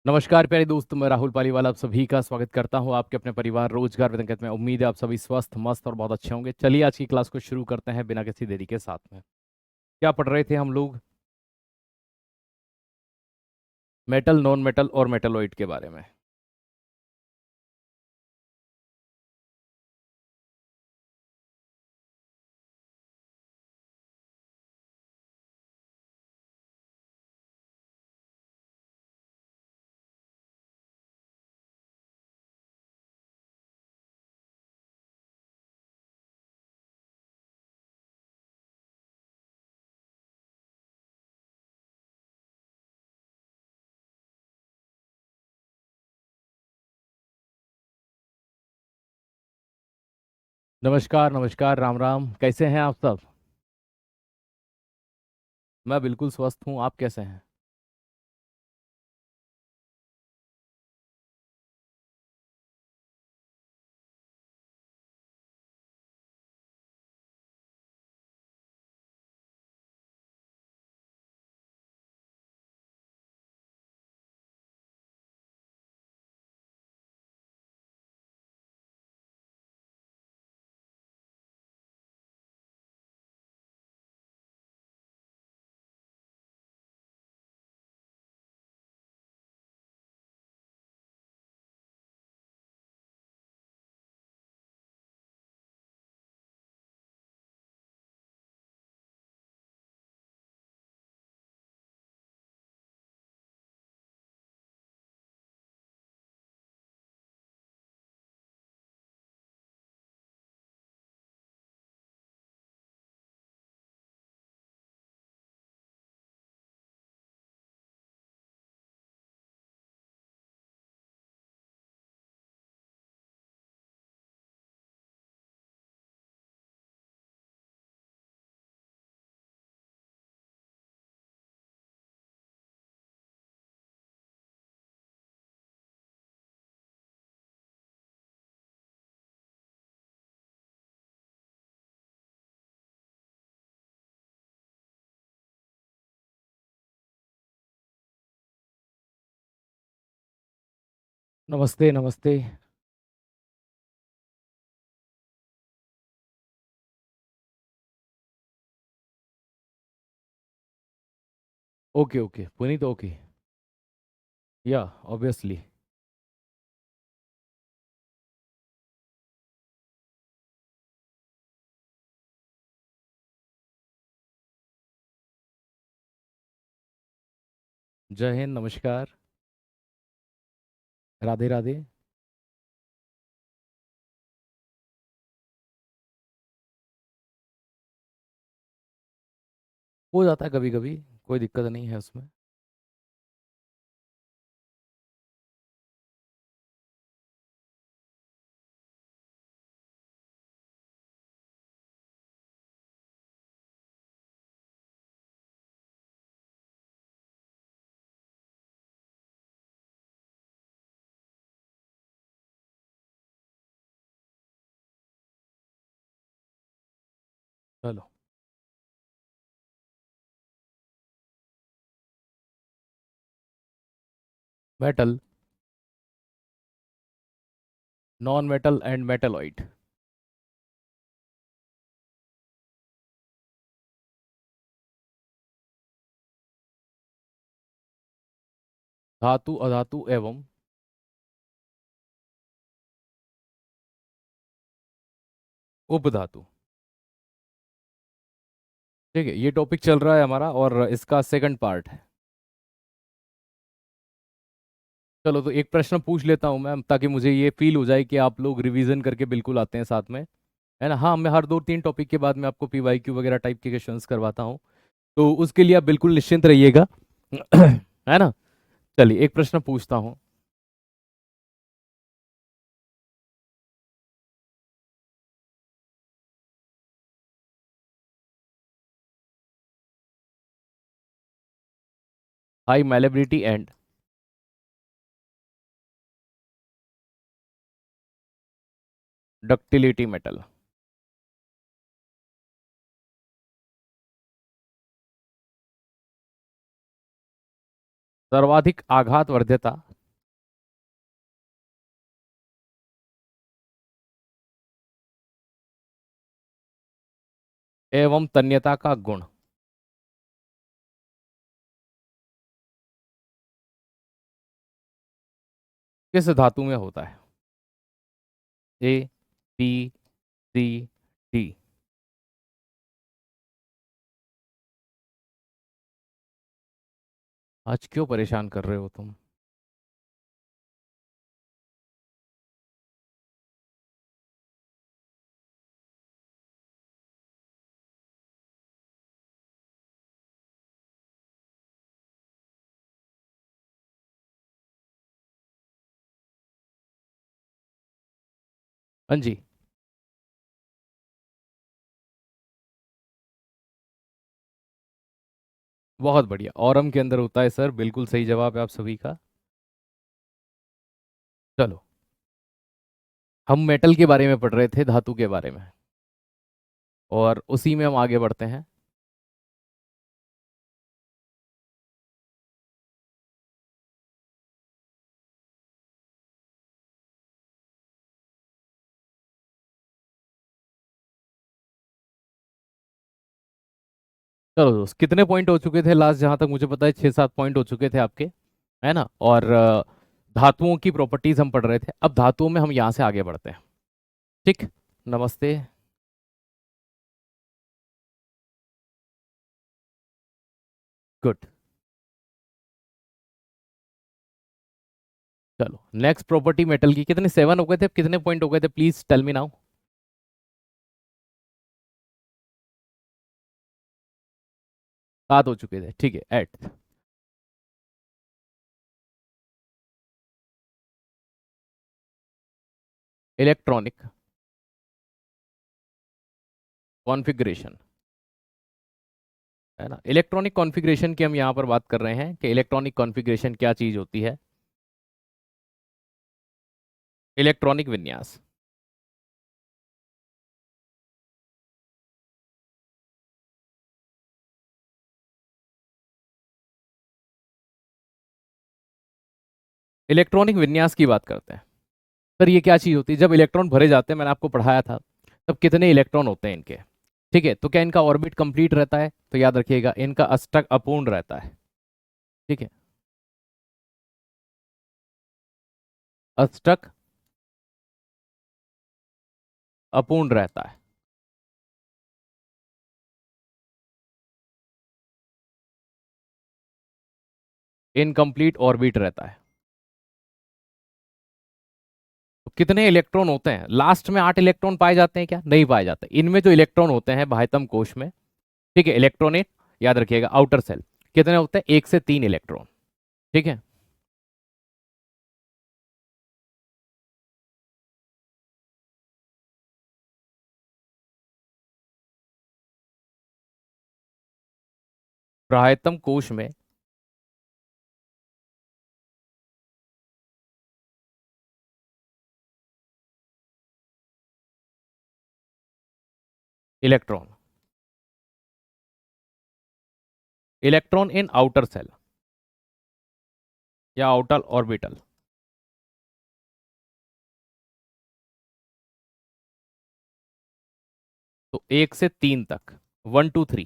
नमस्कार प्यारे दोस्त, मैं राहुल पालीवाल आप सभी का स्वागत करता हूं आपके अपने परिवार रोजगार वेदन में। उम्मीद है आप सभी स्वस्थ मस्त और बहुत अच्छे होंगे। चलिए आज की क्लास को शुरू करते हैं बिना किसी देरी के साथ में। क्या पढ़ रहे थे हम लोग? मेटल, नॉन मेटल और मेटलॉइड के बारे में। नमस्कार नमस्कार, राम राम, कैसे हैं आप सब? मैं बिल्कुल स्वस्थ हूँ, आप कैसे हैं? नमस्ते नमस्ते। Okay okay Puneet, okay. या ऑब्वियसली। जय हिंद, नमस्कार, राधे राधे। हो जाता है कभी कभी, कोई दिक्कत नहीं है उसमें। चलो। Metal, non metal and metalloid. धातु, अधातु एवं उपधातु। ठीक है, ये टॉपिक चल रहा है हमारा और इसका सेकंड पार्ट है। चलो तो एक प्रश्न पूछ लेता हूँ मैं, ताकि मुझे ये फील हो जाए कि आप लोग रिवीजन करके बिल्कुल आते हैं साथ में। है ना? हाँ, मैं हर 2-3 टॉपिक के बाद में आपको पीवाईक्यू वगैरह टाइप के क्वेश्चंस करवाता हूँ। तो उसके लिए आप बिल्कुल निश्चिंत रहिएगा। है ना? चलिए एक प्रश्न पूछता हूँ। High malleability and ductility metal. सर्वाधिक आघात वर्ध्यता एवं तन्यता का गुण किस धातु में होता है? ए, बी, सी, डी। आज क्यों परेशान कर रहे हो तुम? हाँ जी। बहुत बढ़िया, ऑरम के अंदर होता है सर, बिल्कुल सही जवाब है आप सभी का। चलो, हम मेटल के बारे में पढ़ रहे थे, धातु के बारे में, और उसी में हम आगे बढ़ते हैं। चलो दोस्त, कितने पॉइंट हो चुके थे लास्ट? जहां तक मुझे पता है 6-7 पॉइंट हो चुके थे आपके, है ना? और धातुओं की प्रॉपर्टीज हम पढ़ रहे थे। अब धातुओं में हम यहाँ से आगे बढ़ते हैं। ठीक। नमस्ते। गुड। चलो, नेक्स्ट प्रॉपर्टी मेटल की। कितने 7 हो गए थे? कितने पॉइंट हो गए थे? Please tell me now. 7 हो चुके थे, ठीक है। एट इलेक्ट्रॉनिक कॉन्फ़िगरेशन, है ना? इलेक्ट्रॉनिक कॉन्फ़िगरेशन की हम यहाँ पर बात कर रहे हैं कि इलेक्ट्रॉनिक कॉन्फ़िगरेशन क्या चीज़ होती है। इलेक्ट्रॉनिक विन्यास। इलेक्ट्रॉनिक विन्यास की बात करते हैं। सर ये क्या चीज़ होती है? जब इलेक्ट्रॉन भरे जाते हैं, मैंने आपको पढ़ाया था, तब कितने इलेक्ट्रॉन होते हैं इनके? ठीक है, तो क्या इनका ऑर्बिट कंप्लीट रहता है? तो याद रखिएगा, इनका अष्टक अपूर्ण रहता है। ठीक है, अष्टक अपूर्ण रहता है। इनकम्प्लीट ऑर्बिट रहता है। तो कितने इलेक्ट्रॉन होते हैं लास्ट में? 8 इलेक्ट्रॉन पाए जाते हैं क्या? नहीं पाए जाते। इनमें जो इलेक्ट्रॉन होते हैं बाह्यतम कोश में, ठीक है, इलेक्ट्रॉनेट, याद रखिएगा, आउटर सेल, कितने होते हैं? 1 से 3 इलेक्ट्रॉन। ठीक है। बाह्यतम कोश में electron, electron in outer shell या आउटर ऑर्बिटल। तो 1 से 3 तक, 1 2 3।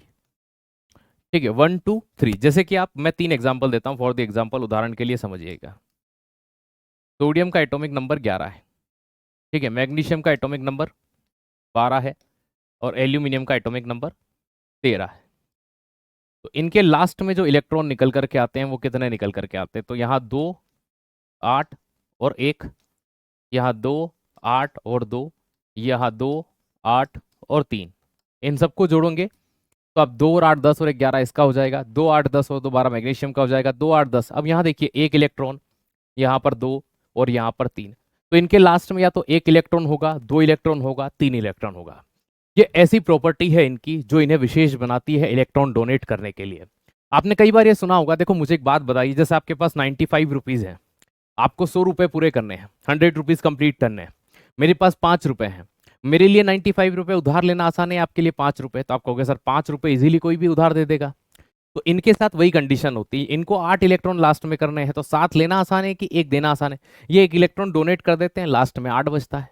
ठीक है, 1 2 3। जैसे कि आप, मैं 3 एग्जाम्पल देता हूं फॉर द एग्जाम्पल, उदाहरण के लिए समझिएगा। सोडियम का एटॉमिक नंबर 11 है। ठीक है, मैग्नीशियम का एटॉमिक नंबर 12 है, और एल्यूमिनियम का एटॉमिक नंबर 13 है। तो इनके लास्ट में जो इलेक्ट्रॉन निकल करके आते हैं वो कितने निकल करके आते हैं? तो यहाँ 2 8 और 1, यहाँ 2 8 और 2, यहाँ 2 8 और 3। इन सबको जोड़ोगे तो अब 2 और 8 10 और 11 इसका हो जाएगा, 2 8 10 और 2 12 मैग्नीशियम का हो जाएगा, 2 8 10। अब यहाँ देखिए, एक इलेक्ट्रॉन, यहाँ पर 2 और यहाँ पर 3। तो इनके लास्ट में या तो 1 इलेक्ट्रॉन होगा, 2 इलेक्ट्रॉन होगा, 3 इलेक्ट्रॉन होगा। ये ऐसी प्रॉपर्टी है इनकी जो इन्हें विशेष बनाती है इलेक्ट्रॉन डोनेट करने के लिए। आपने कई बार ये सुना होगा। देखो, मुझे एक बात बताइए, जैसे आपके पास 95 रुपीज़ है, आपको 100 रुपये पूरे करने हैं, 100 रुपीज़ कंप्लीट करने हैं। मेरे पास 5 रुपये हैं। मेरे लिए 95 रुपये उधार लेना आसान है, आपके लिए 5 रुपये। तो आप कहोगे सर 5 रुपये इजीली कोई भी उधार दे देगा। तो इनके साथ वही कंडीशन होती है, इनको 8 इलेक्ट्रॉन लास्ट में करने हैं, तो 7 लेना आसान है कि 1 देना आसान है? ये 1 इलेक्ट्रॉन डोनेट कर देते हैं, लास्ट में 8 बचता है।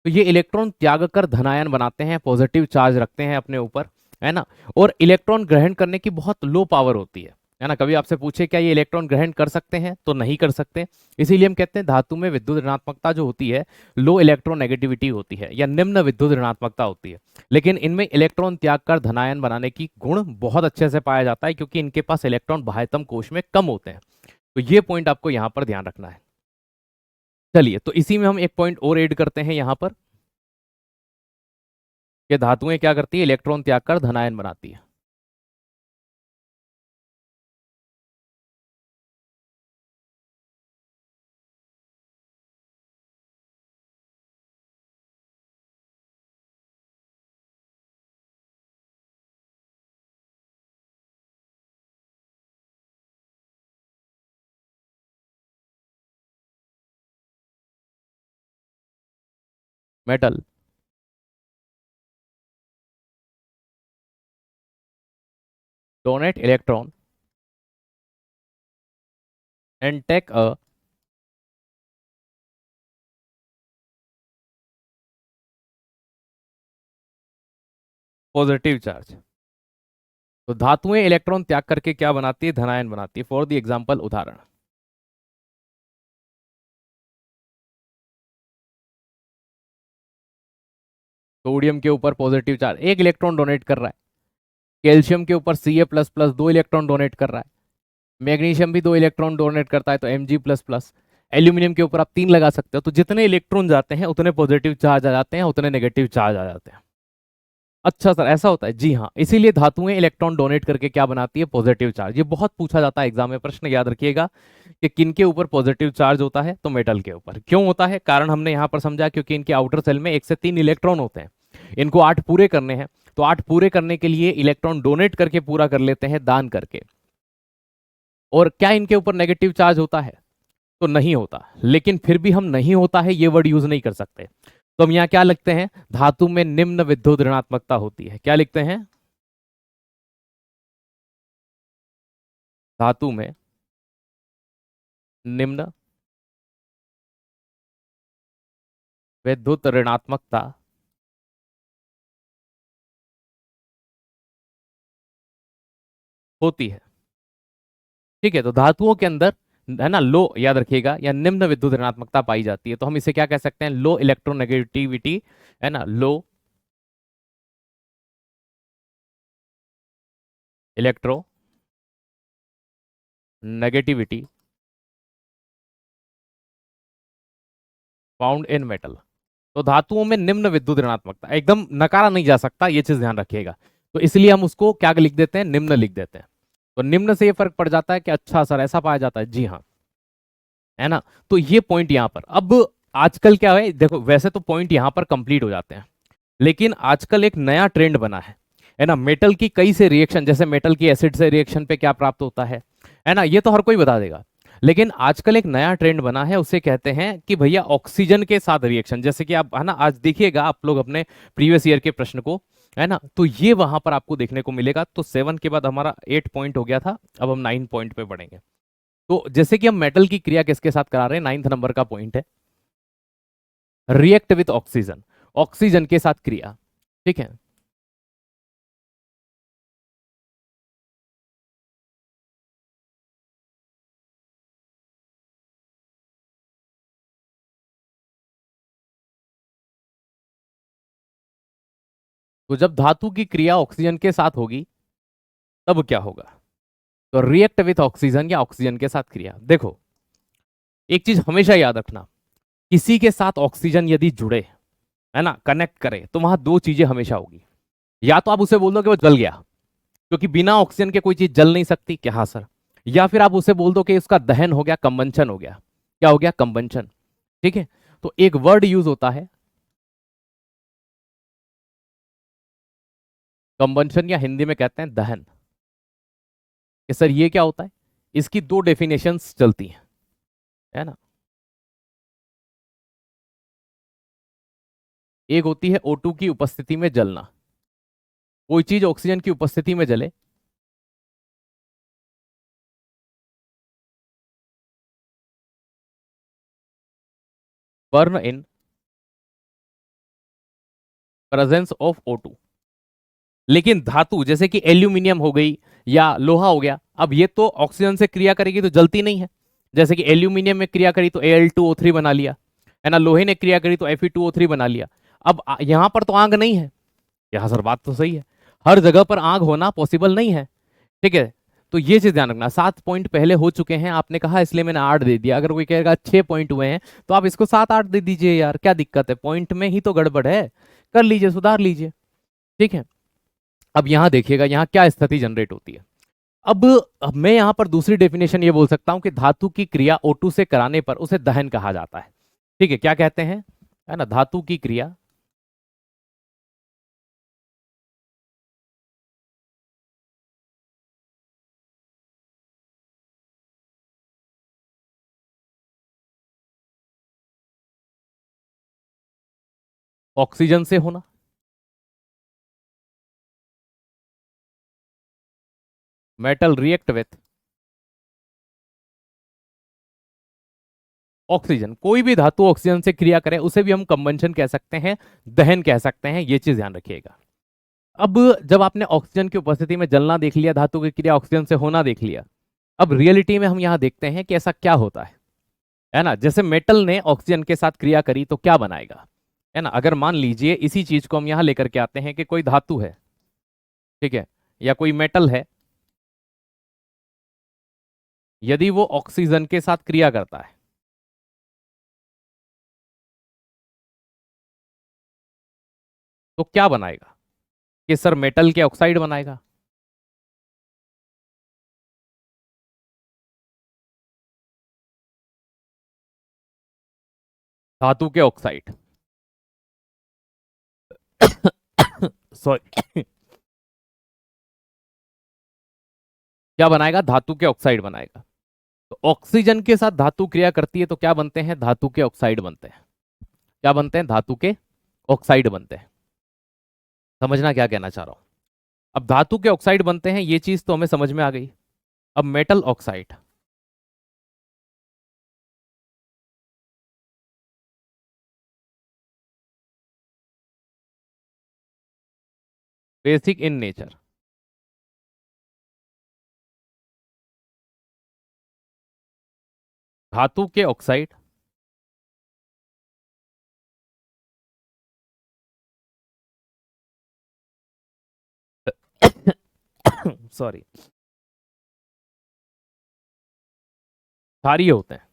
तो ये इलेक्ट्रॉन त्याग कर धनायन बनाते हैं, पॉजिटिव चार्ज रखते हैं अपने ऊपर, है ना। और इलेक्ट्रॉन ग्रहण करने की बहुत लो पावर होती है ना। कभी आपसे पूछे क्या ये इलेक्ट्रॉन ग्रहण कर सकते हैं, तो नहीं कर सकते। इसीलिए हम कहते हैं धातु में विद्युत ऋणात्मकता जो होती है लो इलेक्ट्रोनेगेटिविटी होती है या निम्न विद्युत ऋणात्मकता होती है। लेकिन इनमें इलेक्ट्रॉन त्याग कर धनायन बनाने की गुण बहुत अच्छे से पाया जाता है, क्योंकि इनके पास इलेक्ट्रॉन बाह्यतम कोश में कम होते हैं। तो ये पॉइंट आपको यहां पर ध्यान रखना है। चलिए, तो इसी में हम एक पॉइंट और ऐड करते हैं यहां पर, कि धातुएं क्या करती है, इलेक्ट्रॉन त्याग कर धनायन बनाती है। Metal donate electron and take a positive charge. तो धातुएं इलेक्ट्रॉन त्याग करके क्या बनाती है, धनायन बनाती है। फॉर द एग्जांपल, उदाहरण, सोडियम के ऊपर पॉजिटिव चार्ज, एक इलेक्ट्रॉन डोनेट कर रहा है। कैल्शियम के ऊपर Ca++ दो इलेक्ट्रॉन डोनेट कर रहा है। मैग्नीशियम भी दो इलेक्ट्रॉन डोनेट करता है, तो Mg++। एल्यूमिनियम के ऊपर आप 3 लगा सकते हो। तो जितने इलेक्ट्रॉन जाते हैं उतने पॉजिटिव चार्ज आ जाते हैं, उतने नेगेटिव चार्ज आ जाते हैं। अच्छा सर, ऐसा होता है? जी हाँ, इसीलिए धातुएं इलेक्ट्रॉन डोनेट करके क्या बनाती है, पॉजिटिव चार्ज। ये बहुत पूछा जाता है एग्जाम में, प्रश्न याद रखिएगा कि किन के ऊपर पॉजिटिव चार्ज होता है, तो मेटल के ऊपर। क्यों होता है, कारण हमने यहां पर समझा, क्योंकि इनके आउटर सेल में 1 से 3 इलेक्ट्रॉन होते हैं। इनको 8 पूरे करने हैं, तो 8 पूरे करने के लिए इलेक्ट्रॉन डोनेट करके पूरा कर लेते हैं, दान करके। और क्या इनके ऊपर नेगेटिव चार्ज होता है? तो नहीं होता। लेकिन फिर भी हम नहीं होता है ये वर्ड यूज नहीं कर सकते। तो हम यहाँ क्या लिखते हैं, धातु में निम्न विद्युत ऋणात्मकता होती है। क्या लिखते हैं, धातु में निम्न विद्युत ऋणात्मकता होती है। ठीक है, तो धातुओं के अंदर, है ना, लो, याद रखिएगा, या निम्न विद्युत ऋणात्मकता पाई जाती है। तो हम इसे क्या कह सकते हैं, लो इलेक्ट्रोनेगेटिविटी, है ना, low electronegativity found in metal. तो धातुओं में निम्न विद्युत ऋणात्मकता एकदम नकारा नहीं जा सकता, ये चीज ध्यान रखिएगा। तो इसलिए हम उसको क्या लिख देते हैं, निम्न लिख देते हैं। तो निम्न से ये फर्क पड़ जाता है कि अच्छा सर ऐसा पाया जाता है, जी हाँ, है ना। तो ये पॉइंट यहां पर, अब आजकल क्या है, देखो वैसे तो पॉइंट यहां पर कंप्लीट हो जाते हैं, लेकिन आजकल एक नया ट्रेंड बना है ना। मेटल की कई से रिएक्शन, जैसे मेटल की एसिड से रिएक्शन पे क्या प्राप्त होता है ना, ये तो हर कोई बता देगा। लेकिन आजकल एक नया ट्रेंड बना है, उसे कहते हैं कि भैया ऑक्सीजन के साथ रिएक्शन। जैसे कि आप, है ना, आज देखिएगा आप लोग अपने प्रीवियस ईयर के प्रश्न को, है ना, तो ये वहां पर आपको देखने को मिलेगा। तो 7 के बाद हमारा 8 पॉइंट हो गया था, अब हम 9 पॉइंट पे बढ़ेंगे। तो जैसे कि हम मेटल की क्रिया किसके साथ करा रहे हैं, 9th नंबर का पॉइंट है, रिएक्ट विथ ऑक्सीजन, ऑक्सीजन के साथ क्रिया। ठीक है, तो जब धातु की क्रिया ऑक्सीजन के साथ होगी तब क्या होगा, तो रिएक्ट विथ ऑक्सीजन या ऑक्सीजन के साथ क्रिया। देखो, एक चीज हमेशा याद रखना, किसी के साथ ऑक्सीजन यदि जुड़े, है ना, कनेक्ट करे, तो वहां दो चीजें हमेशा होगी। या तो आप उसे बोल दो कि वो जल गया, क्योंकि बिना ऑक्सीजन के कोई चीज जल नहीं सकती, क्या, हाँ सर। या फिर आप उसे बोल दो कि उसका दहन हो गया, कंबंशन हो गया। क्या हो गया, कंबंशन। ठीक है, तो एक वर्ड यूज होता है कंबंशन, या हिंदी में कहते हैं दहन। कि सर ये क्या होता है, इसकी दो डेफिनेशंस चलती हैं, है ना। एक होती है O2 की उपस्थिति में जलना, कोई चीज ऑक्सीजन की उपस्थिति में जले, burn in presence of O2। लेकिन धातु जैसे कि एल्यूमिनियम हो गई या लोहा हो गया, अब ये तो ऑक्सीजन से क्रिया करेगी तो जलती नहीं है। जैसे कि एल्यूमिनियम में क्रिया करी तो Al2O3 बना लिया, है ना, लोहे ने क्रिया करी तो Fe2O3 बना लिया। अब यहां पर तो आग नहीं है। यहां सर बात तो सही है, हर जगह पर आग होना पॉसिबल नहीं है। ठीक है, तो ये चीज ध्यान रखना। 7 पॉइंट पहले हो चुके हैं, आपने कहा इसलिए मैंने 8 दे दिया। अगर कोई कहेगा 6 पॉइंट हुए हैं तो आप इसको 7-8 दे दीजिए यार, क्या दिक्कत है, पॉइंट में ही तो गड़बड़ है, कर लीजिए, सुधार लीजिए। ठीक है, अब यहां देखिएगा यहां क्या स्थिति जनरेट होती है। अब मैं यहां पर दूसरी डेफिनेशन ये बोल सकता हूं कि धातु की क्रिया O2 से कराने पर उसे दहन कहा जाता है। ठीक है, क्या कहते हैं, है ना, धातु की क्रिया ऑक्सीजन से होना, मेटल रिएक्ट विथ ऑक्सीजन। कोई भी धातु ऑक्सीजन से क्रिया करे उसे भी हम कंबंशन कह सकते हैं, दहन कह सकते हैं, ये चीज ध्यान रखिएगा। अब जब आपने ऑक्सीजन की उपस्थिति में जलना देख लिया, धातु की क्रिया ऑक्सीजन से होना देख लिया, अब रियलिटी में हम यहां देखते हैं कि ऐसा क्या होता है ना। जैसे मेटल ने ऑक्सीजन के साथ क्रिया करी तो क्या बनाएगा, है ना। अगर मान लीजिए इसी चीज को हम यहां लेकर के आते हैं कि कोई धातु है, ठीक है, या कोई मेटल है, यदि वो ऑक्सीजन के साथ क्रिया करता है तो क्या बनाएगा, कि सर मेटल के ऑक्साइड बनाएगा। धातु के ऑक्साइड सॉरी क्या बनाएगा, धातु के ऑक्साइड बनाएगा। तो ऑक्सीजन के साथ धातु क्रिया करती है तो क्या बनते हैं, धातु के ऑक्साइड बनते हैं। क्या बनते हैं, धातु के ऑक्साइड बनते हैं। समझना क्या कहना चाह रहा हूं। अब धातु के ऑक्साइड बनते हैं, ये चीज तो हमें समझ में आ गई। अब metal oxide, basic in nature, धातु के ऑक्साइड सॉरी क्षारीय होते हैं।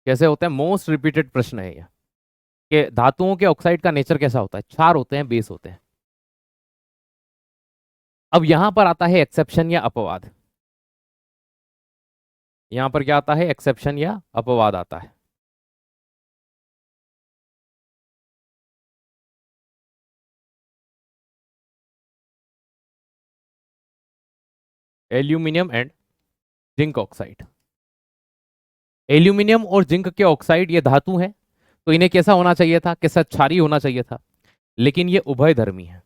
कैसे होते हैं, मोस्ट रिपीटेड प्रश्न है ये, कि धातुओं के ऑक्साइड का नेचर कैसा होता है, क्षार होते हैं, बेस होते हैं। अब यहां पर आता है एक्सेप्शन या अपवाद। यहां पर क्या आता है, एक्सेप्शन या अपवाद आता है। Aluminium and zinc oxide. Aluminium और जिंक के ऑक्साइड ये धातु हैं, तो इन्हें कैसा होना चाहिए था, कैसा क्षारीय होना चाहिए था, लेकिन ये उभयधर्मी है।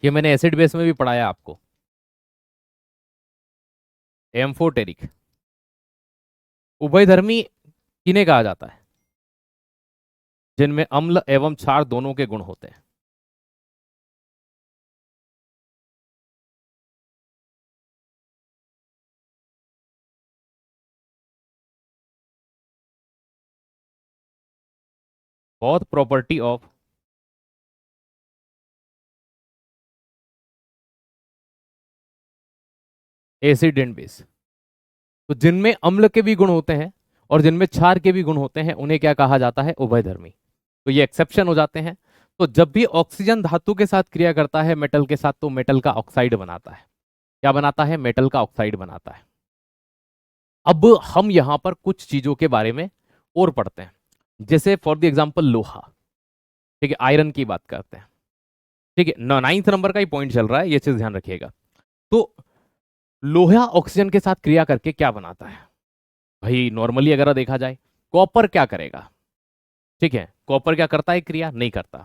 ये मैंने एसिड बेस में भी पढ़ाया आपको, एम्फोटेरिक। उभयधर्मी किन्हें कहा जाता है, जिनमें अम्ल एवं क्षार दोनों के गुण होते हैं। बहुत property of acid and base. तो जिनमें अम्ल के भी गुण होते हैं और जिनमें क्षार के भी गुण होते हैं उन्हें क्या कहा जाता है, उभयधर्मी। तो ये एक्सेप्शन हो जाते हैं। तो जब भी ऑक्सीजन धातु के साथ क्रिया करता है मेटल के साथ, तो मेटल का ऑक्साइड बनाता है। क्या बनाता है, मेटल का ऑक्साइड बनाता है। अब हम यहां पर कुछ चीजों के बारे में और पढ़ते हैं, जैसे फॉर द एग्जांपल लोहा। ठीक है, आयरन की बात करते हैं। ठीक है, 9th नंबर का ही पॉइंट चल रहा है, ये चीज ध्यान रखिएगा। तो लोहा ऑक्सीजन के साथ क्रिया करके क्या बनाता है, भाई नॉर्मली अगर देखा जाए, कॉपर क्या करेगा। ठीक है, कॉपर क्या करता है, क्रिया नहीं करता।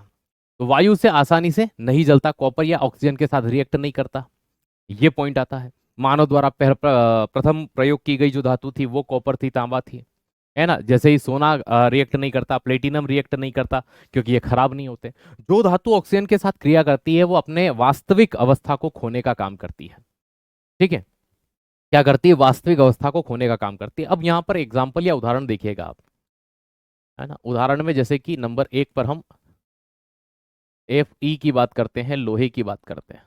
तो वायु से आसानी से नहीं जलता कॉपर, या ऑक्सीजन के साथ रिएक्ट नहीं करता, ये पॉइंट आता है। मानव द्वारा प्रथम प्रयोग की गई जो धातु थी वो कॉपर थी, तांबा थी। है ना। जैसे ही सोना रिएक्ट नहीं करता, प्लेटिनम रिएक्ट नहीं करता, क्योंकि ये खराब नहीं होते। जो धातु ऑक्सीजन के साथ क्रिया करती है वो अपने वास्तविक अवस्था को खोने का काम करती है। ठीक है, क्या करती है, वास्तविक अवस्था को खोने का काम करती है। अब यहाँ पर एग्जाम्पल या उदाहरण देखिएगा आप, है ना। उदाहरण में जैसे कि नंबर 1 पर हम Fe की बात करते हैं, लोहे की बात करते हैं,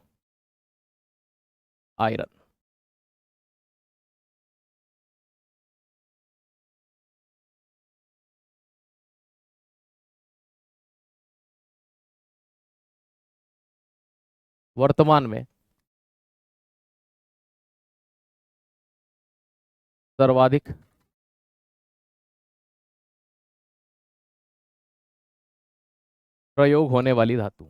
आयरन। वर्तमान में सर्वाधिक प्रयोग होने वाली धातु।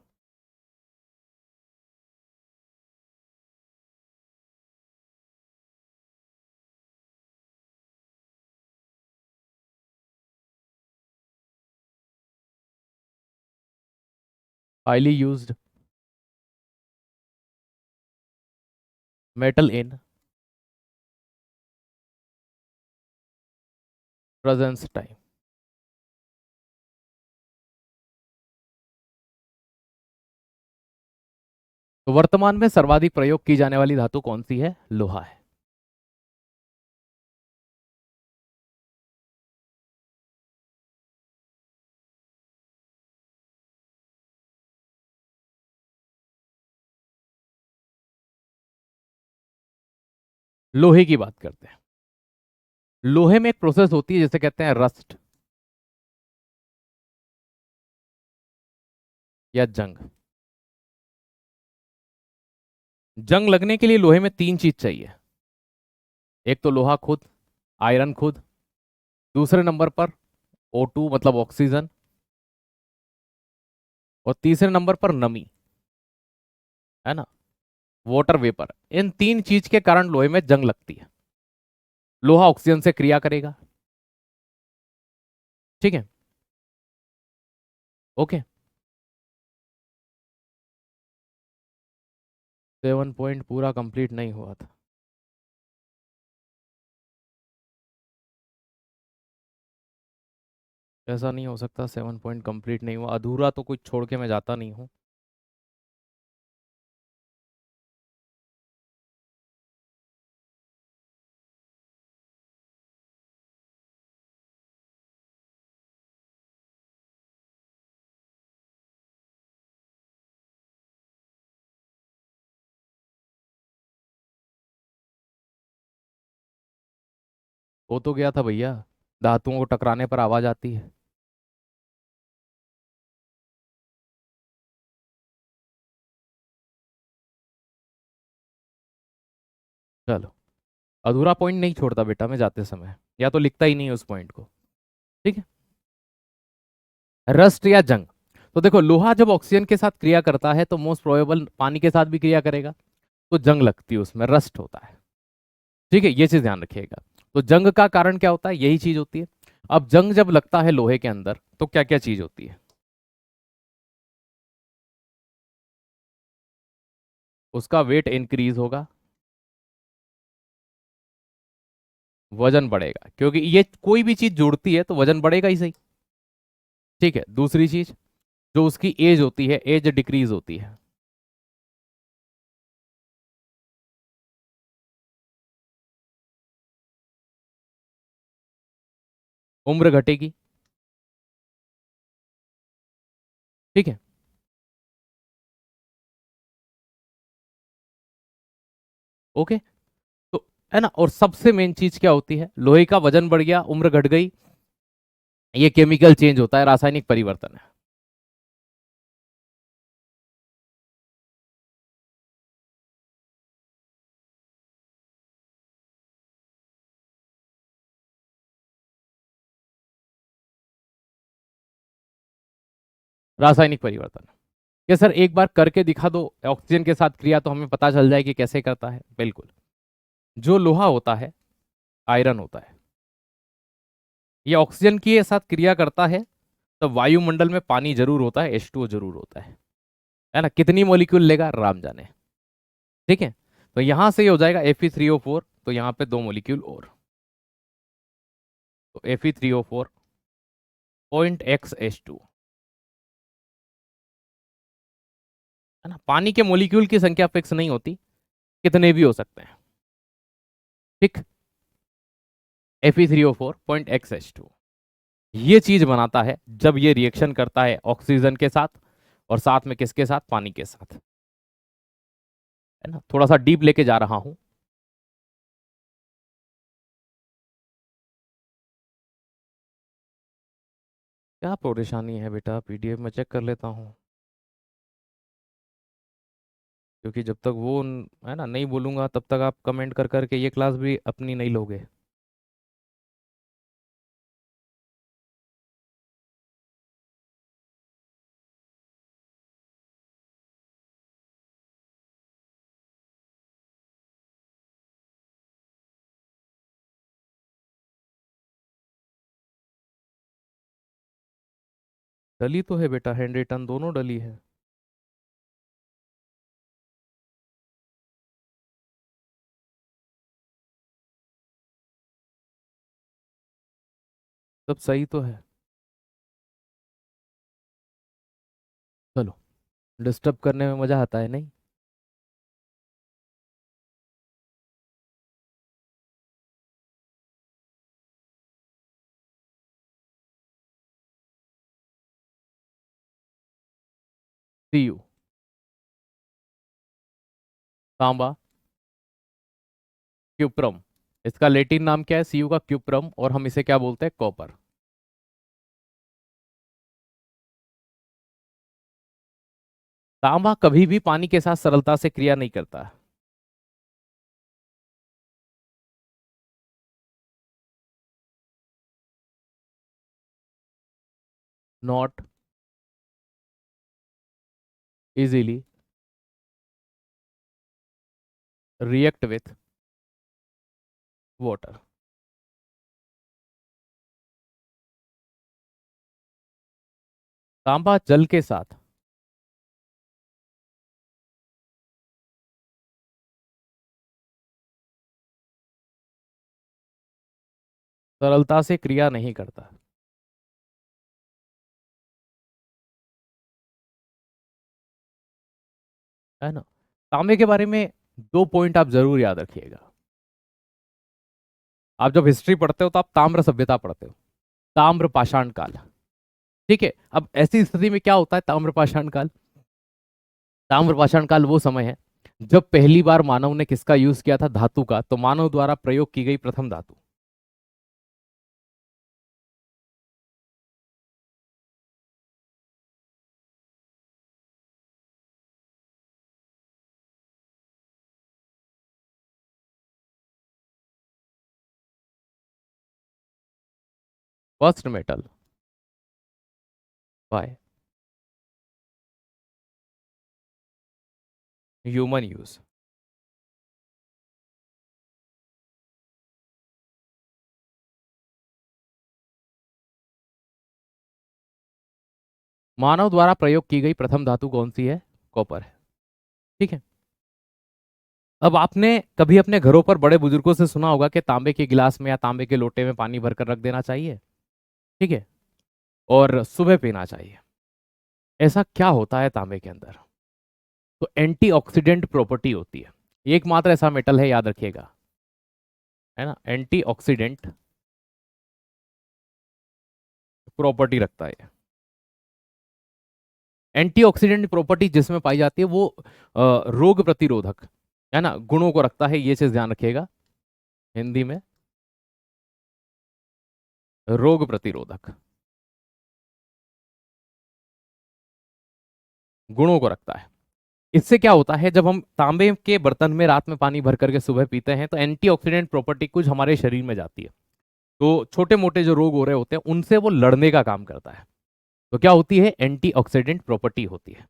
Highly used metal in presence time. तो वर्तमान में सर्वाधिक प्रयोग की जाने वाली धातु कौन सी है, लोहा है। लोहे की बात करते हैं। लोहे में एक प्रोसेस होती है जिसे कहते हैं रस्ट या जंग। जंग लगने के लिए लोहे में 3 चीज चाहिए। एक तो लोहा खुद, आयरन खुद, दूसरे नंबर पर O2 मतलब ऑक्सीजन, और तीसरे नंबर पर नमी, है ना, वाटर वेपर। इन 3 चीज के कारण लोहे में जंग लगती है। लोहा ऑक्सीजन से क्रिया करेगा, ठीक है, ओके। 7 पॉइंट पूरा कंप्लीट नहीं हुआ था। ऐसा नहीं हो सकता, 7 पॉइंट कंप्लीट नहीं हुआ, अधूरा तो कुछ छोड़ के मैं जाता नहीं हूँ। हो तो गया था भैया, धातुओं को टकराने पर आवाज आती है। चलो, अधूरा पॉइंट नहीं छोड़ता बेटा मैं जाते समय, या तो लिखता ही नहीं उस पॉइंट को। ठीक है, रस्ट या जंग। तो देखो, लोहा जब ऑक्सीजन के साथ क्रिया करता है तो मोस्ट प्रोबेबल पानी के साथ भी क्रिया करेगा, तो जंग लगती है, उसमें रस्ट होता है। ठीक है, ये चीज ध्यान रखिएगा। तो जंग का कारण क्या होता है, यही चीज होती है। अब जंग जब लगता है लोहे के अंदर तो क्या क्या चीज होती है, उसका वेट इंक्रीज होगा, वजन बढ़ेगा, क्योंकि ये कोई भी चीज जुड़ती है तो वजन बढ़ेगा ही सही। ठीक है, दूसरी चीज, जो उसकी एज होती है, एज डिक्रीज होती है। उम्र घटेगी। ठीक है, ओके। तो है ना, और सबसे मेन चीज क्या होती है, लोहे का वजन बढ़ गया, उम्र घट गई, ये केमिकल चेंज होता है, रासायनिक परिवर्तन है। रासायनिक परिवर्तन। ये सर एक बार करके दिखा दो ऑक्सीजन के साथ क्रिया, तो हमें पता चल जाए कि कैसे करता है। बिल्कुल, जो लोहा होता है, आयरन होता है, ये ऑक्सीजन के साथ क्रिया करता है, तो वायुमंडल में पानी जरूर होता है, H2O जरूर होता है ना। कितनी मॉलिक्यूल लेगा राम जाने। ठीक है, तो यहां से ये हो जाएगा Fe3O4, तो यहाँ पे 2 मॉलिक्यूल और, तो Fe3O4 0.xH2, है ना। पानी के मोलिक्यूल की संख्या फिक्स नहीं होती, कितने भी हो सकते हैं, ठीक। Fe3O4 0.xH2 ये चीज बनाता है जब ये रिएक्शन करता है ऑक्सीजन के साथ, और साथ में किसके साथ, पानी के साथ, है ना। थोड़ा सा डीप लेके जा रहा हूं। क्या परेशानी है बेटा, पीडीएफ में चेक कर लेता हूँ, क्योंकि जब तक वो है ना नहीं बोलूंगा तब तक आप कमेंट कर करके ये क्लास भी अपनी नहीं लोगे। डली तो है बेटा, हैंड रिटन दोनों डली है। सब सही तो है। चलो, डिस्टर्ब करने में मजा आता है नहीं। सीयू, तांबा, क्यूप्रम। इसका लेटिन नाम क्या है, सीयू का क्यूप्रम, और हम इसे क्या बोलते हैं, कॉपर। तांबा कभी भी पानी के साथ सरलता से क्रिया नहीं करता। Not easily react with water. तांबा जल के साथ सरलता से क्रिया नहीं करता, है ना। तांबे के बारे में दो पॉइंट आप जरूर याद रखिएगा। आप जब हिस्ट्री पढ़ते हो तो आप ताम्र सभ्यता पढ़ते हो, ताम्र पाषाण काल, ठीक है। अब ऐसी स्थिति में क्या होता है, ताम्र पाषाण काल, ताम्र पाषाण काल वो समय है जब पहली बार मानव ने किसका यूज किया था, धातु का। तो मानव द्वारा प्रयोग की गई प्रथम धातु, first metal, by human use. मानव द्वारा प्रयोग की गई प्रथम धातु कौन सी है, कॉपर है, ठीक है। अब आपने कभी अपने घरों पर बड़े बुजुर्गों से सुना होगा कि तांबे के गिलास में या तांबे के लोटे में पानी भरकर रख देना चाहिए, ठीक है, और सुबह पीना चाहिए। ऐसा क्या होता है तांबे के अंदर, तो एंटीऑक्सीडेंट प्रॉपर्टी होती है। एकमात्र ऐसा मेटल है, याद रखिएगा, है ना, एंटीऑक्सीडेंट प्रॉपर्टी रखता है। एंटीऑक्सीडेंट प्रॉपर्टी जिसमें पाई जाती है वो रोग प्रतिरोधक, है ना, गुणों को रखता है। ये चीज ध्यान रखिएगा, हिंदी में रोग प्रतिरोधक गुणों को रखता है। इससे क्या होता है, जब हम तांबे के बर्तन में रात में पानी भर करके सुबह पीते हैं तो एंटीऑक्सीडेंट प्रॉपर्टी कुछ हमारे शरीर में जाती है। तो छोटे मोटे जो रोग हो रहे होते हैं उनसे वो लड़ने का काम करता है। तो क्या होती है, एंटीऑक्सीडेंट प्रॉपर्टी होती है,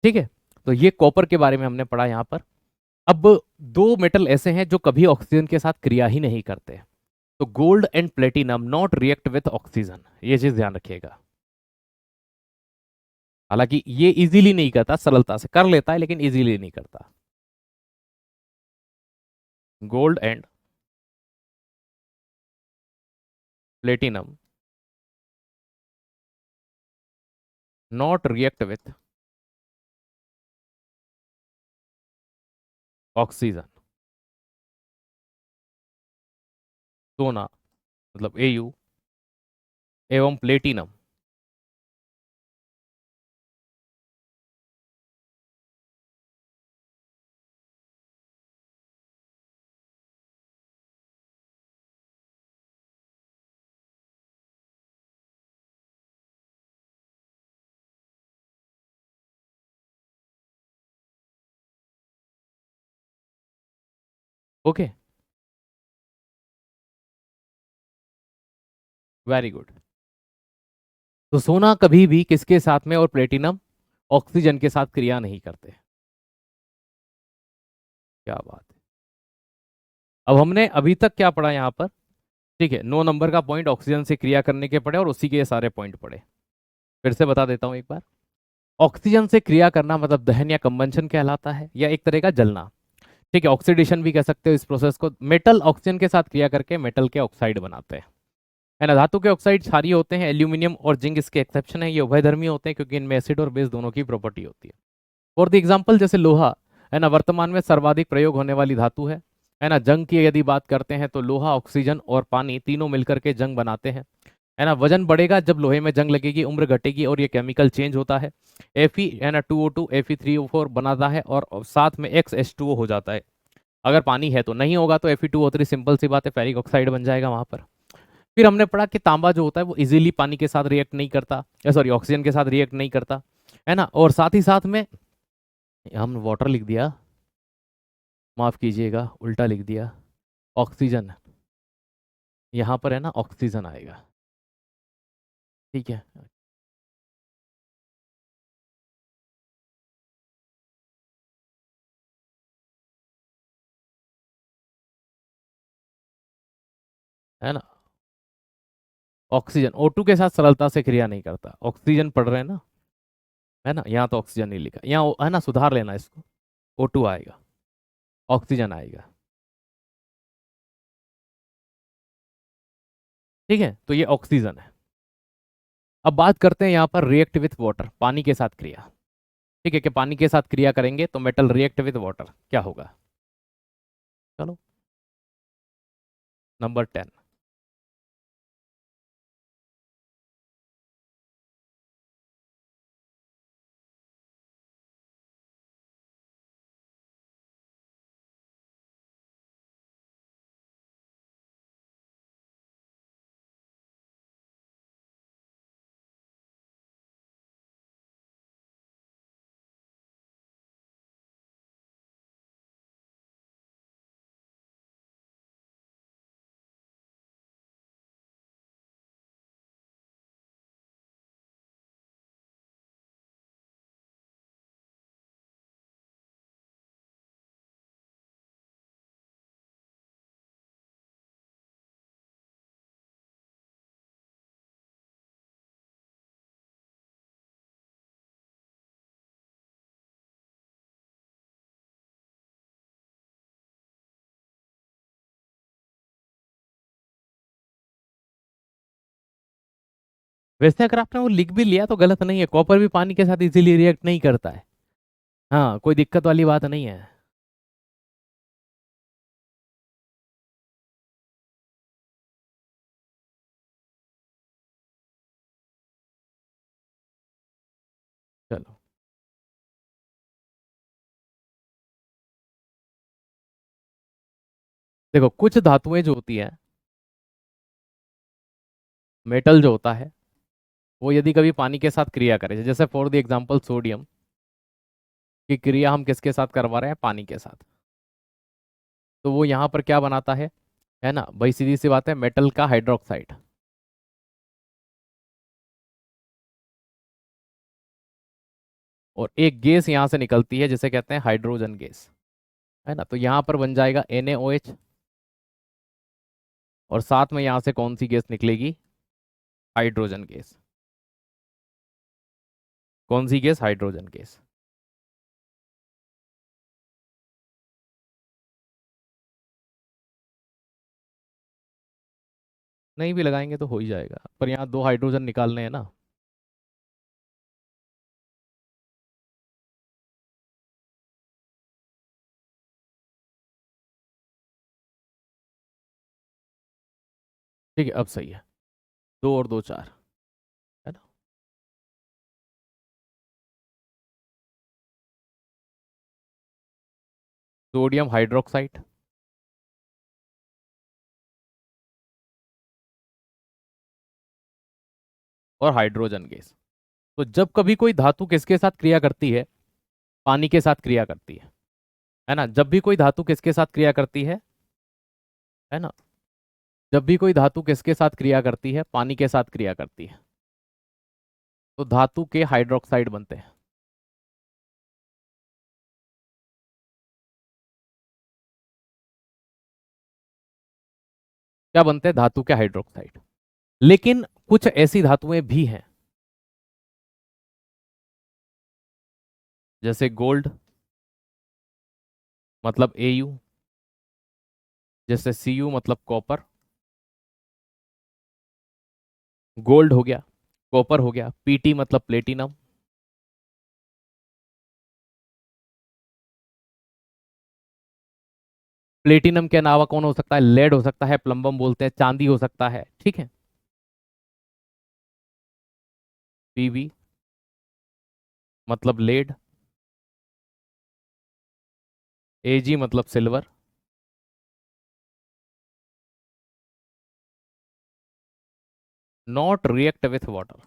ठीक है। तो ये कॉपर के बारे में हमने पढ़ा यहाँ पर। अब दो मेटल ऐसे हैं जो कभी ऑक्सीजन के साथ क्रिया ही नहीं करते, तो gold and platinum not react with oxygen, ये चीज ध्यान रखिएगा। हालांकि ये इजीली नहीं करता, सरलता से कर लेता है लेकिन इजीली नहीं करता। Gold and platinum not react with oxygen, सोना मतलब Au एवं प्लेटिनम। Okay, very good. तो सोना कभी भी किसके साथ में और प्लेटिनम ऑक्सीजन के साथ क्रिया नहीं करते। क्या बात है। अब हमने अभी तक क्या पढ़ा यहाँ पर? ठीक है, 9 नंबर का पॉइंट ऑक्सीजन से क्रिया करने के पढ़े और उसी के ये सारे पॉइंट पढ़े। फिर से बता देता हूँ एक बार। ऑक्सीजन से क्रिया करना मतलब दहन या कंबंशन कहलाता है, या एक तरह का जलना। ठीक है, ऑक्सीडेशन भी कह सकते हो इस प्रोसेस को। मेटल ऑक्सीजन के साथ क्रिया करके मेटल के ऑक्साइड बनाते हैं, है ना। धातु के ऑक्साइड क्षारीय होते हैं, एल्यूमिनियम और जिंक इसके एक्सेप्शन है। ये उभयधर्मी होते हैं क्योंकि इनमें एसिड और बेस दोनों की प्रॉपर्टी होती है। फॉर द एग्जाम्पल जैसे लोहा, है ना, वर्तमान में सर्वाधिक प्रयोग होने वाली धातु है ना। जंग की यदि बात करते हैं तो लोहा, ऑक्सीजन और पानी तीनों मिलकर के जंग बनाते हैं, है ना। वजन बढ़ेगा जब लोहे में जंग लगेगी, उम्र घटेगी और ये केमिकल चेंज होता है। Fe है ना 2O2 Fe3O4 बनाता है और साथ में XH2O हो जाता है। अगर पानी है तो, नहीं होगा तो Fe2O3, सिंपल सी बात है, फेरिक ऑक्साइड बन जाएगा वहां पर। फिर हमने पढ़ा कि तांबा जो होता है वो इजीली पानी के साथ रिएक्ट नहीं करता, सॉरी ऑक्सीजन के साथ रिएक्ट नहीं करता, है ना। और साथ ही साथ में हम वाटर लिख दिया, माफ कीजिएगा उल्टा लिख दिया, ऑक्सीजन। यहाँ पर है ना ऑक्सीजन आएगा, ठीक है ना। ऑक्सीजन O2 के साथ सरलता से क्रिया नहीं करता, ऑक्सीजन पढ़ रहे हैं ना, है ना। यहाँ तो ऑक्सीजन नहीं लिखा, यहाँ है ना, सुधार लेना इसको। O2 आएगा, ऑक्सीजन आएगा, ठीक है। तो ये ऑक्सीजन है। अब बात करते हैं यहाँ पर रिएक्ट विथ वाटर, पानी के साथ क्रिया। ठीक है, कि पानी के साथ क्रिया करेंगे तो मेटल रिएक्ट विथ वाटर क्या होगा। चलो, नंबर 10। वैसे अगर आपने वो लिख भी लिया तो गलत नहीं है, कॉपर भी पानी के साथ इजीली रिएक्ट नहीं करता है। हाँ, कोई दिक्कत वाली बात नहीं है। चलो, देखो कुछ धातुएं जो होती है, मेटल जो होता है, वो यदि कभी पानी के साथ क्रिया करे, जैसे फॉर द एग्जांपल सोडियम की क्रिया हम किसके साथ करवा रहे हैं, पानी के साथ, तो वो यहाँ पर क्या बनाता है ना भाई, सीधी सी बात है, मेटल का हाइड्रोक्साइड। और एक गैस यहाँ से निकलती है जिसे कहते हैं हाइड्रोजन गैस, है ना। तो यहाँ पर बन जाएगा NaOH, और साथ में यहाँ से कौन सी गैस निकलेगी, हाइड्रोजन गैस। कौन सी गैस, हाइड्रोजन गैस। नहीं भी लगाएंगे तो हो ही जाएगा, पर यहाँ 2 हाइड्रोजन निकालने हैं ना। ठीक है, अब सही है। 2 और 2 4, है ना। सोडियम हाइड्रोक्साइड और हाइड्रोजन गैस। तो जब कभी कोई धातु किसके साथ क्रिया करती है? पानी के साथ क्रिया करती है ना। जब भी कोई धातु किसके साथ क्रिया करती है ना, जब भी कोई धातु किसके साथ क्रिया करती है? पानी के साथ क्रिया करती है, तो धातु के हाइड्रोक्साइड बनते हैं। क्या बनते हैं? धातु के हाइड्रोक्साइड। लेकिन कुछ ऐसी धातुएं भी हैं, जैसे गोल्ड मतलब Au, जैसे Cu मतलब कॉपर। गोल्ड हो गया, कॉपर हो गया, Pt मतलब प्लेटिनम। प्लेटिनम के अलावा कौन हो सकता है? लेड हो सकता है, प्लम्बम बोलते हैं, चांदी हो सकता है, ठीक है। Pb मतलब लेड। Ag मतलब silver. Not react with water.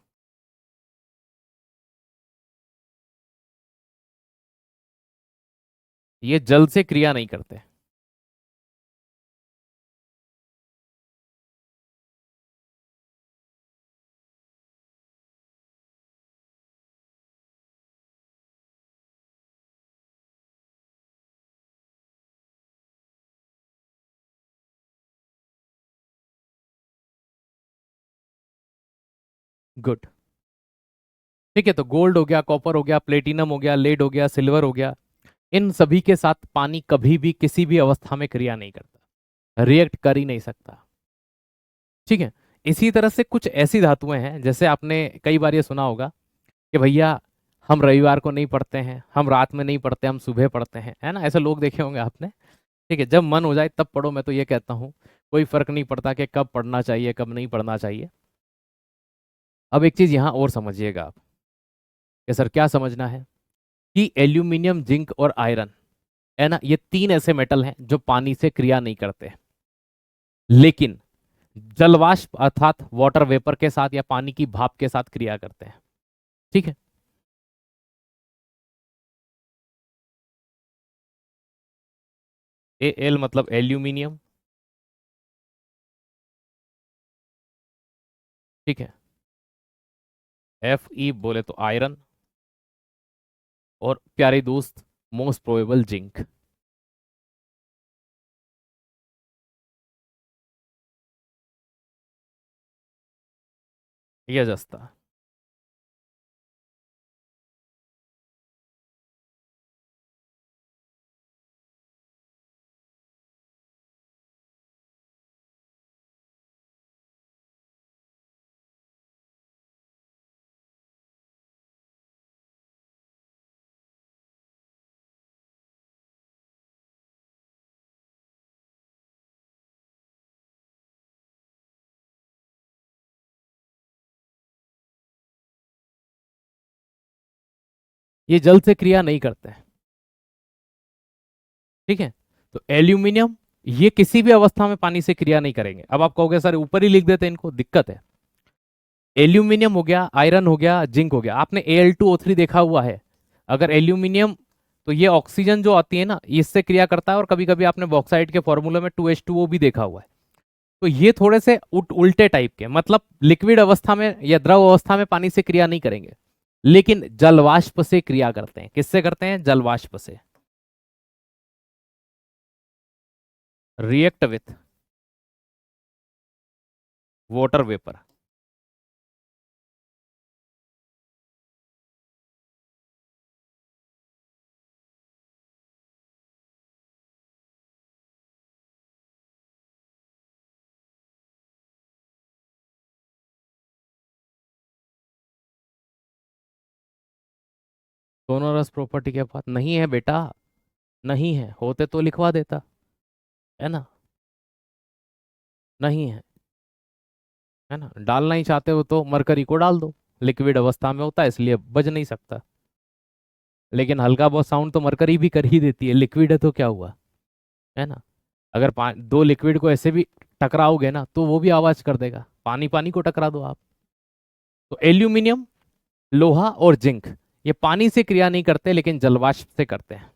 ये जल से क्रिया नहीं करते। गुड। ठीक है, तो गोल्ड हो गया, कॉपर हो गया, प्लेटिनम हो गया, लेड हो गया, सिल्वर हो गया, इन सभी के साथ पानी कभी भी किसी भी अवस्था में क्रिया नहीं करता, रिएक्ट कर ही नहीं सकता। ठीक है। इसी तरह से कुछ ऐसी धातुएं हैं, जैसे आपने कई बार ये सुना होगा कि भैया हम रविवार को नहीं पढ़ते हैं, हम रात में नहीं पढ़ते, हम सुबह पढ़ते हैं, है ना। ऐसे लोग देखे होंगे आपने। ठीक है, जब मन हो जाए तब पढ़ो, मैं तो ये कहता हूँ। कोई फर्क नहीं पड़ता कि कब पढ़ना चाहिए कब नहीं पढ़ना चाहिए। अब एक चीज यहाँ और समझिएगा आप, कि सर क्या समझना है, कि एल्यूमिनियम, जिंक और आयरन, है ना, ये 3 ऐसे मेटल हैं जो पानी से क्रिया नहीं करते, लेकिन जलवाष्प अर्थात वाटर वेपर के साथ या पानी की भाप के साथ क्रिया करते हैं। ठीक है। एल मतलब एल्यूमिनियम। ठीक है। बोले तो आयरन। और प्यारे दोस्त, मोस्ट प्रोबेबल जिंक। ये जस्ता। ये जल से क्रिया नहीं करते हैं। ठीक है। तो एल्यूमिनियम, ये किसी भी अवस्था में पानी से क्रिया नहीं करेंगे। अब आप कहोगे सर ऊपर ही लिख देते हैं इनको, दिक्कत है। एल्यूमिनियम हो गया, आयरन हो गया, जिंक हो गया। आपने Al2O3 देखा हुआ है। अगर एल्यूमिनियम, तो ये ऑक्सीजन जो आती है ना, इससे क्रिया करता है, और कभी कभी आपने बॉक्साइट के फॉर्मूले में 2H2O भी देखा हुआ है। तो ये थोड़े से उल्टे टाइप के, मतलब लिक्विड अवस्था में या द्रव अवस्था में पानी से क्रिया नहीं करेंगे, लेकिन जलवाष्प से क्रिया करते हैं। किससे करते हैं? जलवाष्प से। React with water vapour. Sonorous property के पास नहीं है बेटा, नहीं है, होते तो लिखवा देता, है ना। नहीं है ना, डालना ही चाहते हो तो मरकरी को डाल दो, लिक्विड अवस्था में होता है इसलिए बज नहीं सकता। लेकिन हल्का बहुत साउंड तो मरकरी भी कर ही देती है, लिक्विड है तो क्या हुआ, है ना। अगर दो लिक्विड को ऐसे भी टकराओगे ना तो वो भी आवाज कर देगा, पानी पानी को टकरा दो आप। तो एल्यूमिनियम, लोहा और जिंक, ये पानी से क्रिया नहीं करते लेकिन जलवाष्प से करते हैं।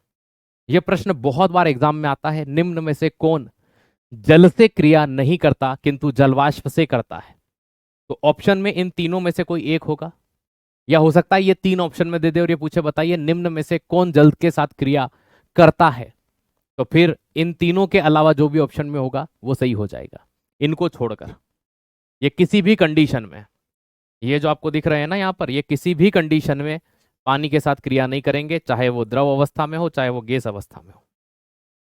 यह प्रश्न बहुत बार एग्जाम में आता है, निम्न में से कौन जल से क्रिया नहीं करता किंतु जलवाष्प से करता है। तो ऑप्शन में इन तीनों में से कोई एक होगा, या हो सकता है ये तीन ऑप्शन में दे दे और ये पूछे बताइए निम्न में से कौन जल के साथ क्रिया करता है। तो फिर इन तीनों के अलावा जो भी ऑप्शन में होगा वो सही हो जाएगा, इनको छोड़कर। ये किसी भी कंडीशन में, ये जो आपको दिख रहे हैं ना यहाँ पर, ये किसी भी कंडीशन में पानी के साथ क्रिया नहीं करेंगे, चाहे वो द्रव अवस्था में हो चाहे वो गैस अवस्था में हो।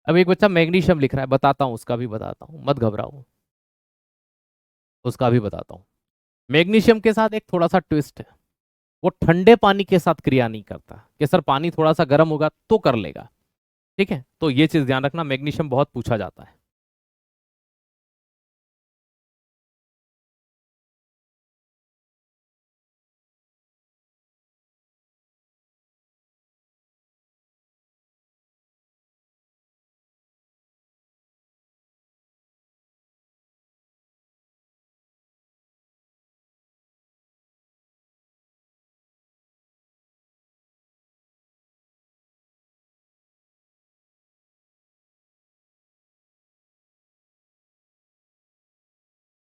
अब एक बच्चा मैग्नीशियम लिख रहा है, बताता हूँ, उसका भी बताता हूँ, मत घबराओ, उसका भी बताता हूँ। मैग्नीशियम के साथ एक थोड़ा सा ट्विस्ट है, वो ठंडे पानी के साथ क्रिया नहीं करता, कि सर पानी थोड़ा सा गर्म होगा तो कर लेगा। ठीक है, तो ये चीज ध्यान रखना, मैग्नीशियम बहुत पूछा जाता है।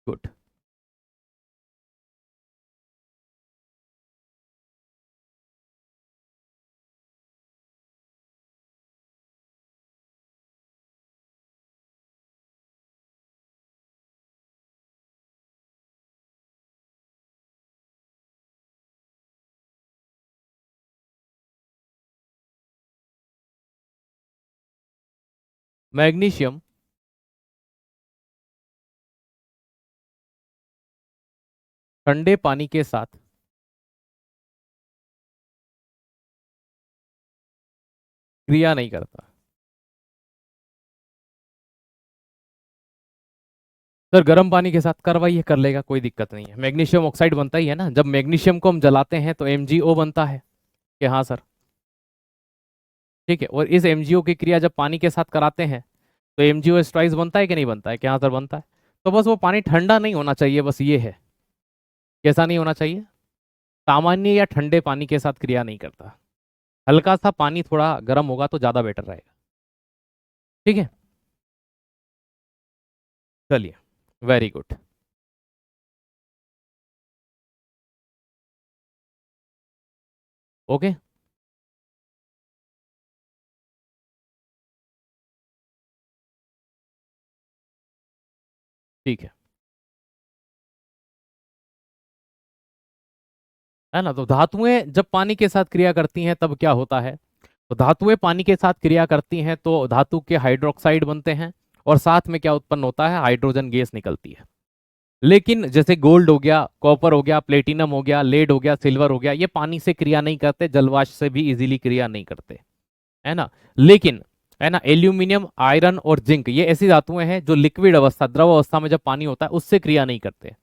गुड। मैग्नीशियम ठंडे पानी के साथ क्रिया नहीं करता। सर गर्म पानी के साथ करवाइए, कर लेगा, कोई दिक्कत नहीं है, मैग्नीशियम ऑक्साइड बनता ही है ना, जब मैग्नीशियम को हम जलाते हैं तो MgO बनता है, कि हाँ सर। ठीक है, और इस MgO की क्रिया जब पानी के साथ कराते हैं तो MgO एस्ट्राइज बनता है कि नहीं बनता है, कि हाँ सर बनता है। तो बस वो पानी ठंडा नहीं होना चाहिए, बस ये है। कैसा नहीं होना चाहिए, सामान्य या ठंडे पानी के साथ क्रिया नहीं करता, हल्का सा पानी थोड़ा गर्म होगा तो ज्यादा बेटर रहेगा। ठीक है, चलिए, वेरी गुड। ओके। ठीक है ना। तो धातुएं जब पानी के साथ क्रिया करती हैं तब क्या होता है, तो धातुएं पानी के साथ क्रिया करती हैं तो धातु के हाइड्रोक्साइड बनते हैं, और साथ में क्या उत्पन्न होता है, हाइड्रोजन गैस निकलती है। लेकिन जैसे गोल्ड हो गया, कॉपर हो गया, प्लेटिनम हो गया, लेड हो गया, सिल्वर हो गया, ये पानी से क्रिया नहीं करते, जलवाष्प से भी इजीली क्रिया नहीं करते, है ना। लेकिन, है ना, एल्यूमिनियम, आयरन और जिंक, ये ऐसी धातुएं हैं जो लिक्विड अवस्था, द्रव अवस्था में जब पानी होता है उससे क्रिया नहीं करते,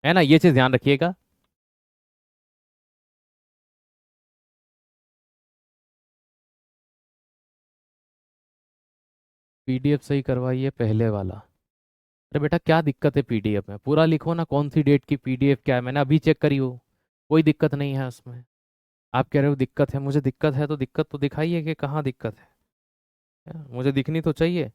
है ना, ये चीज ध्यान रखिएगा। PDF सही करवाइए पहले वाला। अरे बेटा क्या दिक्कत है PDF में, पूरा लिखो ना, कौन सी डेट की PDF क्या है, मैंने अभी चेक करी हो, कोई दिक्कत नहीं है उसमें। आप कह रहे हो दिक्कत है, मुझे दिक्कत है तो दिक्कत तो दिखाइए कि कहाँ दिक्कत है, मुझे दिखनी तो चाहिए।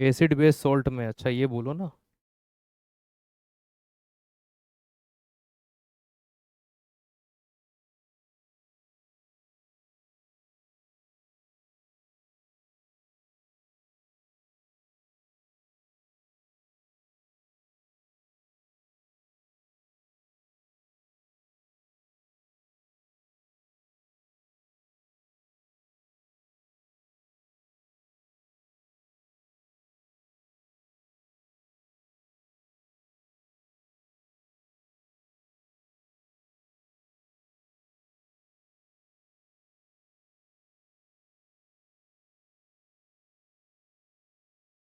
एसिड बेस सॉल्ट में, अच्छा ये बोलो ना।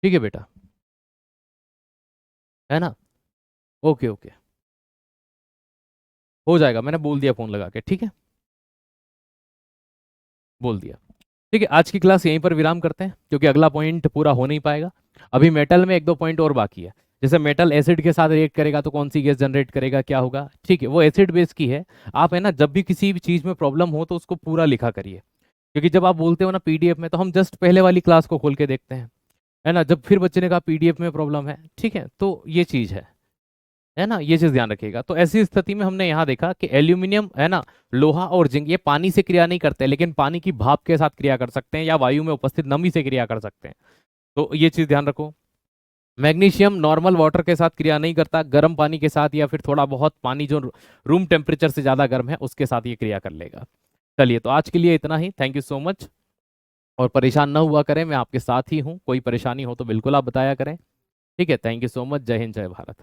ठीक है बेटा, है ना। ओके ओके, हो जाएगा, मैंने बोल दिया फोन लगा के, ठीक है, बोल दिया। ठीक है, आज की क्लास यहीं पर विराम करते हैं, क्योंकि अगला पॉइंट पूरा हो नहीं पाएगा। अभी मेटल में एक दो पॉइंट और बाकी है। जैसे मेटल एसिड के साथ रिएक्ट करेगा तो कौन सी गैस जनरेट करेगा, क्या होगा, ठीक है, वो एसिड बेस की है। आप है ना, जब भी किसी भी चीज़ में प्रॉब्लम हो तो उसको पूरा लिखा करिए, क्योंकि जब आप बोलते हो ना पीडीएफ में, तो हम जस्ट पहले वाली क्लास को खोल के देखते हैं, है ना। जब फिर बच्चे ने कहा पीडीएफ में प्रॉब्लम है, ठीक है, तो ये चीज़ है ना, ये चीज ध्यान रखिएगा। तो ऐसी स्थिति में हमने यहाँ देखा कि एल्यूमिनियम, है ना, लोहा और जिंक, ये पानी से क्रिया नहीं करते, लेकिन पानी की भाप के साथ क्रिया कर सकते हैं या वायु में उपस्थित नमी से क्रिया कर सकते हैं। तो ये चीज ध्यान रखो। मैग्नीशियम नॉर्मल वाटर के साथ क्रिया नहीं करता, गर्म पानी के साथ या फिर थोड़ा बहुत पानी जो रूम टेम्परेचर से ज्यादा गर्म है उसके साथ ये क्रिया कर लेगा। चलिए, तो आज के लिए इतना ही, थैंक यू सो मच। और परेशान ना हुआ करें, मैं आपके साथ ही हूँ, कोई परेशानी हो तो बिल्कुल आप बताया करें। ठीक है, थैंक यू सो मच, जय हिंद जय भारत।